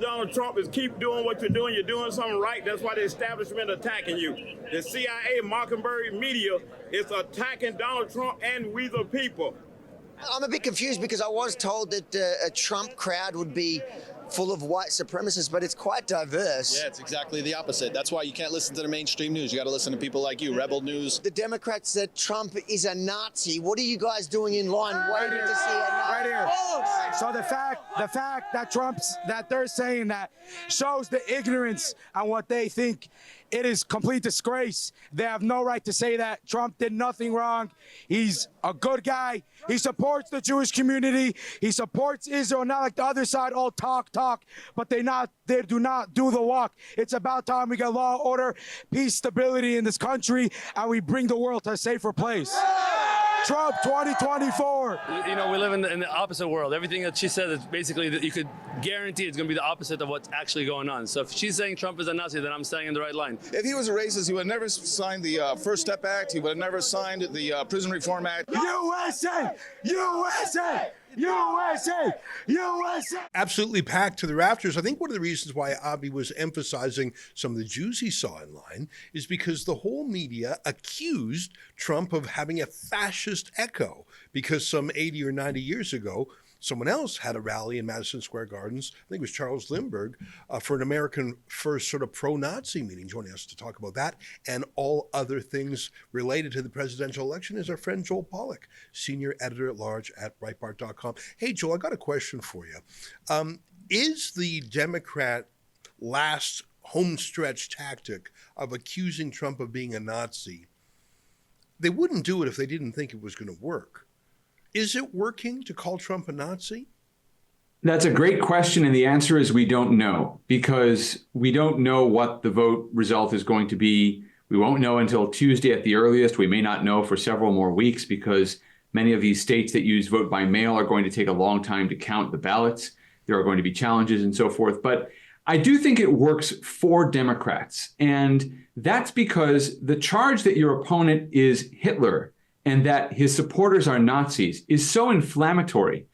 Donald Trump is keep doing what you're doing. You're doing something right. That's why the establishment attacking you. The CIA, Mockingbird media is attacking Donald Trump and we the people. I'm a bit confused because I was told that a Trump crowd would be full of white supremacists, but it's quite diverse. Yeah, it's exactly the opposite. That's why you can't listen to the mainstream news. You got to listen to people like you, Rebel News. The Democrats said Trump is a Nazi. What are you guys doing in line waiting to see a Nazi? Right here. So the fact that they're saying that shows the ignorance on what they think. It is complete disgrace. They have no right to say that. Trump did nothing wrong. He's a good guy. He supports the Jewish community. He supports Israel, not like the other side, all talk, but they do not do the walk. It's about time we get law, order, peace, stability in this country, and we bring the world to a safer place. Trump 2024. You know, we live in the opposite world. Everything that she said is basically that you could guarantee it's going to be the opposite of what's actually going on. So if she's saying Trump is a Nazi, then I'm staying in the right line. If he was a racist, he would have never signed the First Step Act. He would have never signed the Prison Reform Act. USA! USA! USA! USA! Absolutely packed to the rafters. I think one of the reasons why Avi was emphasizing some of the Jews he saw in line is because the whole media accused Trump of having a fascist echo because some 80 or 90 years ago, someone else had a rally in Madison Square Gardens, I think it was Charles Lindbergh, for an American First sort of pro-Nazi meeting. Joining us to talk about that and all other things related to the presidential election is our friend Joel Pollak, senior editor-at-large at Breitbart.com. Hey, Joel, I got a question for you. Is the Democrat last homestretch tactic of accusing Trump of being a Nazi, they wouldn't do it if they didn't think it was going to work. Is it working to call Trump a Nazi? That's a great question, and the answer is we don't know, because we don't know what the vote result is going to be. We won't know until Tuesday at the earliest. We may not know for several more weeks because many of these states that use vote by mail are going to take a long time to count the ballots. There are going to be challenges and so forth. But I do think it works for Democrats, and that's because the charge that your opponent is Hitler and that his supporters are Nazis is so inflammatory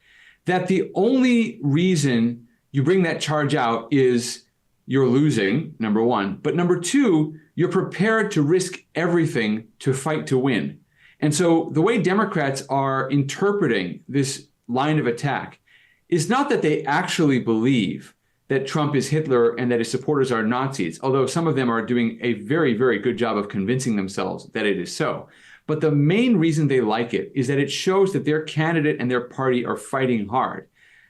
that the only reason you bring that charge out is you're losing, number one. But number two, you're prepared to risk everything to fight to win. And so the way Democrats are interpreting this line of attack is not that they actually believe that Trump is Hitler and that his supporters are Nazis, although some of them are doing a very, very good job of convincing themselves that it is so. But the main reason they like it is that it shows that their candidate and their party are fighting hard.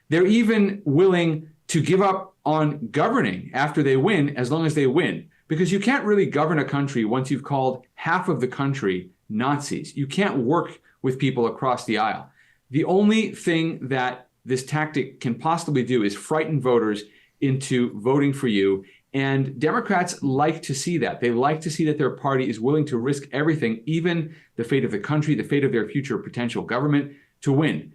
They're even willing to give up on governing after they win, as long as they win, because you can't really govern a country once you've called half of the country Nazis. You can't work with people across the aisle. The only thing that this tactic can possibly do is frighten voters into voting for you. And Democrats like to see that. They like to see that their party is willing to risk everything, even the fate of the country, the fate of their future potential government, to win.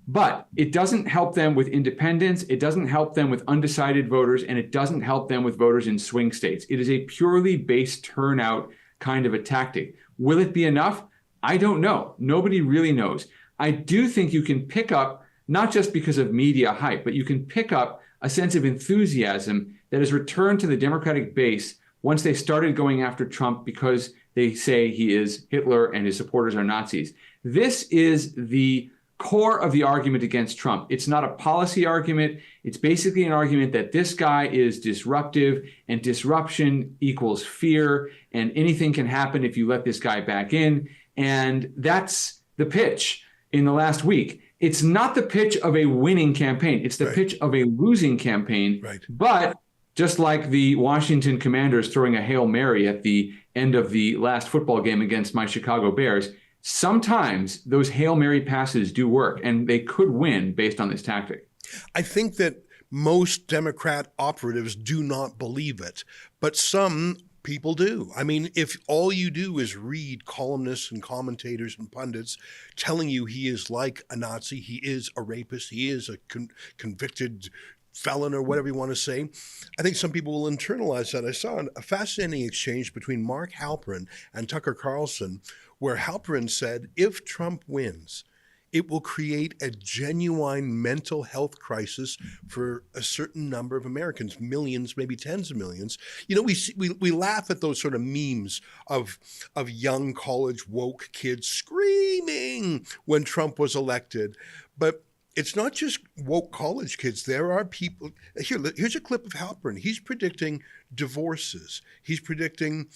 But it doesn't help them with independents. It doesn't help them with undecided voters, and it doesn't help them with voters in swing states. It is a purely base turnout kind of a tactic. Will it be enough? I don't know. Nobody really knows. I do think you can pick up, not just because of media hype, but you can pick up a sense of enthusiasm that has returned to the Democratic base once they started going after Trump because they say he is Hitler and his supporters are Nazis. This is the core of the argument against Trump. It's not a policy argument. It's basically an argument that this guy is disruptive, and disruption equals fear, and anything can happen if you let this guy back in. And that's the pitch in the last week. It's not the pitch of a winning campaign. It's the pitch of a losing campaign. Right. But just like the Washington Commanders throwing a Hail Mary at the end of the last football game against my Chicago Bears, sometimes those Hail Mary passes do work, and they could win based on this tactic. I think that most Democrat operatives do not believe it, but some people do. I mean, if all you do is read columnists and commentators and pundits telling you he is like a Nazi, he is a rapist, he is a convicted felon or whatever you want to say, I think some people will internalize that. I saw a fascinating exchange between Mark Halperin and Tucker Carlson, where Halperin said, if Trump wins, it will create a genuine mental health crisis for a certain number of Americans, millions, maybe tens of millions. You know, we laugh at those sort of memes of young college woke kids screaming when Trump was elected, but it's not just woke college kids. There are people here's a clip of Halpern. He's predicting divorces. He's predicting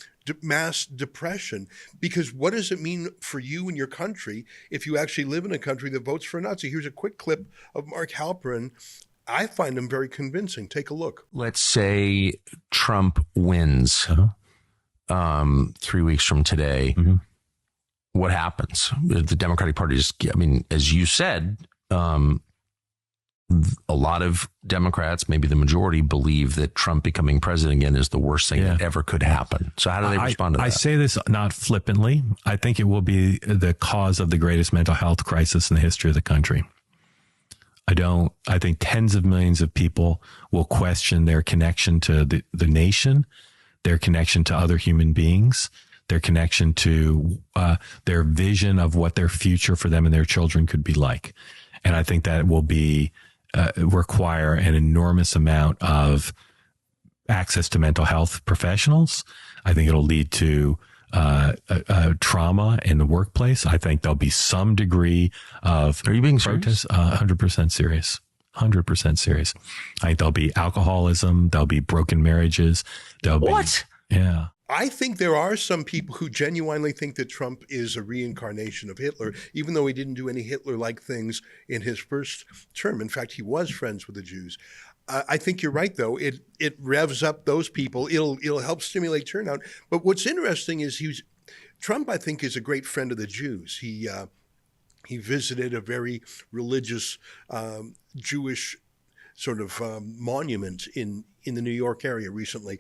mass depression, because what does it mean for you and your country if you actually live in a country that votes for a Nazi? Here's a quick clip of Mark Halperin. I find him very convincing. Take a look. Let's say Trump wins 3 weeks from today. Mm-hmm. What happens? The Democratic Party as you said, a lot of Democrats, maybe the majority, believe that Trump becoming president again is the worst thing that ever could happen. So how do they respond to that? I say this not flippantly. I think it will be the cause of the greatest mental health crisis in the history of the country. I think tens of millions of people will question their connection to the nation, their connection to other human beings, their connection to their vision of what their future for them and their children could be like. And I think that will require an enormous amount of access to mental health professionals. I think it'll lead to trauma in the workplace. I think there'll be some degree of Are you being protest. serious? 100% serious. 100% serious. I think there'll be alcoholism. There'll be broken marriages. What? Yeah. I think there are some people who genuinely think that Trump is a reincarnation of Hitler, even though he didn't do any Hitler-like things in his first term. In fact, he was friends with the Jews. I think you're right, though. It revs up those people. It'll help stimulate turnout. But what's interesting is Trump, I think, is a great friend of the Jews. He visited a very religious Jewish sort of monument in the New York area recently.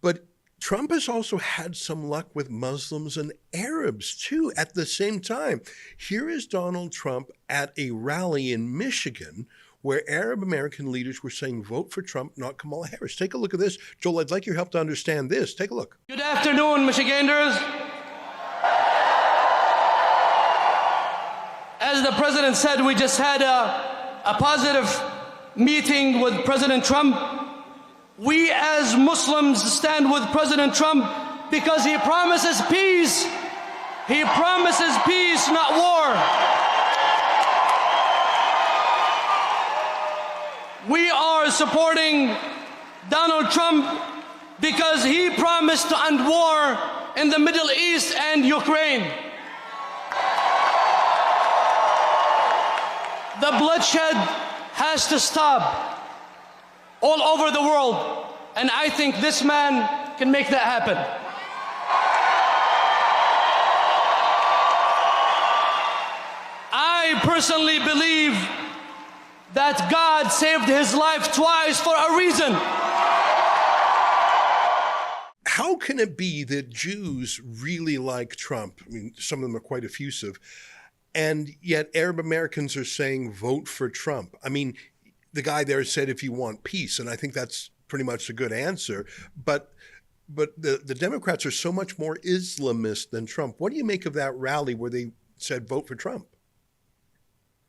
But Trump has also had some luck with Muslims and Arabs, too, at the same time. Here is Donald Trump at a rally in Michigan where Arab American leaders were saying, vote for Trump, not Kamala Harris. Take a look at this. Joel, I'd like your help to understand this. Take a look. Good afternoon, Michiganders. As the president said, we just had a positive meeting with President Trump. We as Muslims stand with President Trump because he promises peace. He promises peace, not war. We are supporting Donald Trump because he promised to end war in the Middle East and Ukraine. The bloodshed has to stop all over the world, and I think this man can make that happen. I personally believe that God saved his life twice for a reason. How can it be that Jews really like Trump? I mean, some of them are quite effusive, and yet Arab Americans are saying vote for Trump. I mean, the guy there said if you want peace, and I think that's pretty much a good answer. But the Democrats are so much more Islamist than Trump. What do you make of that rally where they said vote for Trump?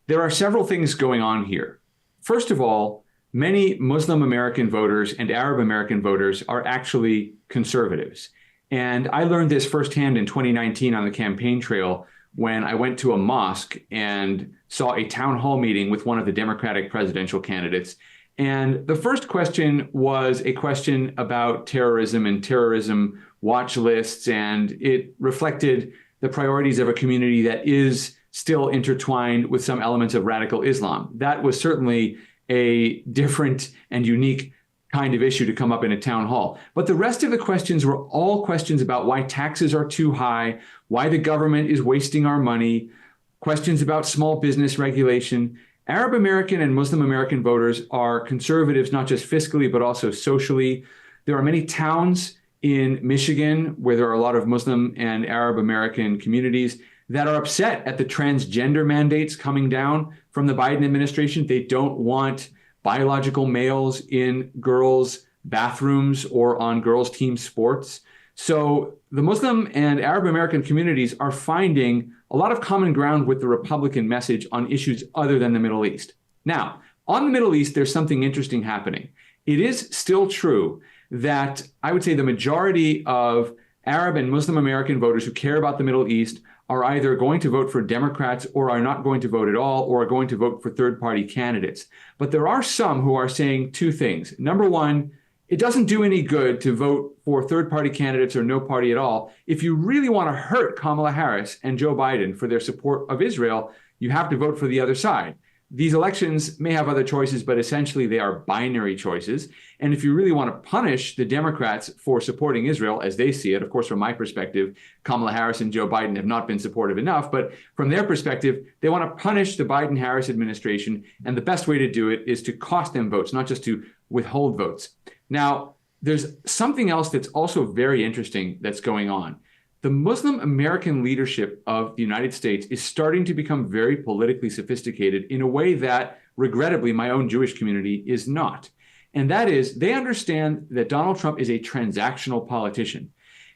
There are several things going on here. First of all, many Muslim American voters and Arab American voters are actually conservatives. And I learned this firsthand in 2019 on the campaign trail when I went to a mosque and saw a town hall meeting with one of the Democratic presidential candidates. And the first question was a question about terrorism and terrorism watch lists, and it reflected the priorities of a community that is still intertwined with some elements of radical Islam. That was certainly a different and unique kind of issue to come up in a town hall. But the rest of the questions were all questions about why taxes are too high, why the government is wasting our money, questions about small business regulation. Arab American and Muslim American voters are conservatives, not just fiscally, but also socially. There are many towns in Michigan where there are a lot of Muslim and Arab American communities that are upset at the transgender mandates coming down from the Biden administration. They don't want biological males in girls' bathrooms or on girls' team sports. So the Muslim and Arab American communities are finding a lot of common ground with the Republican message on issues other than the Middle East. Now, on the Middle East, there's something interesting happening. It is still true that I would say the majority of Arab and Muslim American voters who care about the Middle East are either going to vote for Democrats or are not going to vote at all or are going to vote for third-party candidates. But there are some who are saying two things. Number one, it doesn't do any good to vote for third-party candidates or no party at all. If you really want to hurt Kamala Harris and Joe Biden for their support of Israel, you have to vote for the other side. These elections may have other choices, but essentially they are binary choices. And if you really want to punish the Democrats for supporting Israel, as they see it, of course, from my perspective, Kamala Harris and Joe Biden have not been supportive enough. But from their perspective, they want to punish the Biden-Harris administration. And the best way to do it is to cost them votes, not just to withhold votes. Now, there's something else that's also very interesting that's going on. The Muslim American leadership of the United States is starting to become very politically sophisticated in a way that, regrettably, my own Jewish community is not. And that is, they understand that Donald Trump is a transactional politician.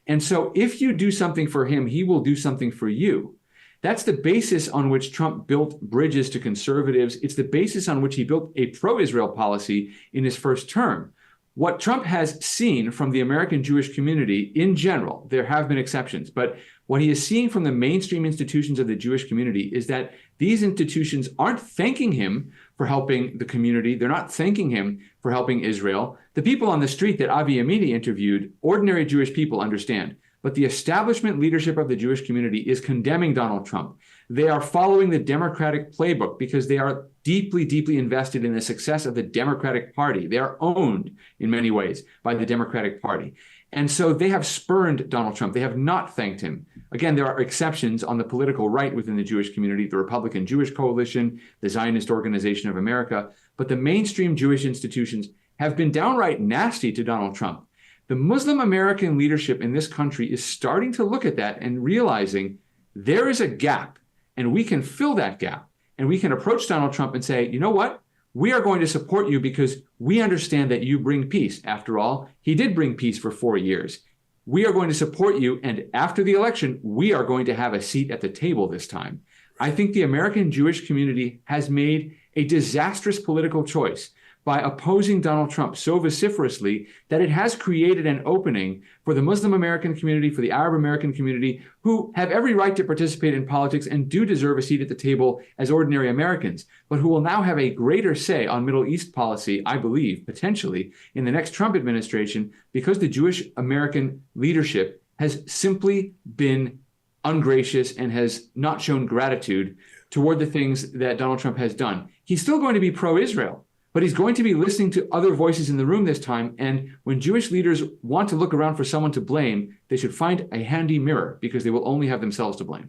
And so if you do something for him, he will do something for you. That's the basis on which Trump built bridges to conservatives. It's the basis on which he built a pro-Israel policy in his first term. What Trump has seen from the American Jewish community in general, there have been exceptions, but what he is seeing from the mainstream institutions of the Jewish community is that these institutions aren't thanking him for helping the community. They're not thanking him for helping Israel. The people on the street that Avi Yamini interviewed, ordinary Jewish people understand, but the establishment leadership of the Jewish community is condemning Donald Trump. They are following the Democratic playbook because they are deeply, deeply invested in the success of the Democratic Party. They are owned in many ways by the Democratic Party. And so they have spurned Donald Trump. They have not thanked him. Again, there are exceptions on the political right within the Jewish community, the Republican Jewish Coalition, the Zionist Organization of America. But the mainstream Jewish institutions have been downright nasty to Donald Trump. The Muslim American leadership in this country is starting to look at that and realizing there is a gap, and we can fill that gap. And we can approach Donald Trump and say, you know what? We are going to support you because we understand that you bring peace. After all, he did bring peace for 4 years. We are going to support you. And after the election, we are going to have a seat at the table this time. I think the American Jewish community has made a disastrous political choice by opposing Donald Trump so vociferously that it has created an opening for the Muslim American community, for the Arab American community, who have every right to participate in politics and do deserve a seat at the table as ordinary Americans, but who will now have a greater say on Middle East policy, I believe, potentially, in the next Trump administration, because the Jewish American leadership has simply been ungracious and has not shown gratitude toward the things that Donald Trump has done. He's still going to be pro-Israel, but he's going to be listening to other voices in the room this time. And when Jewish leaders want to look around for someone to blame, they should find a handy mirror because they will only have themselves to blame.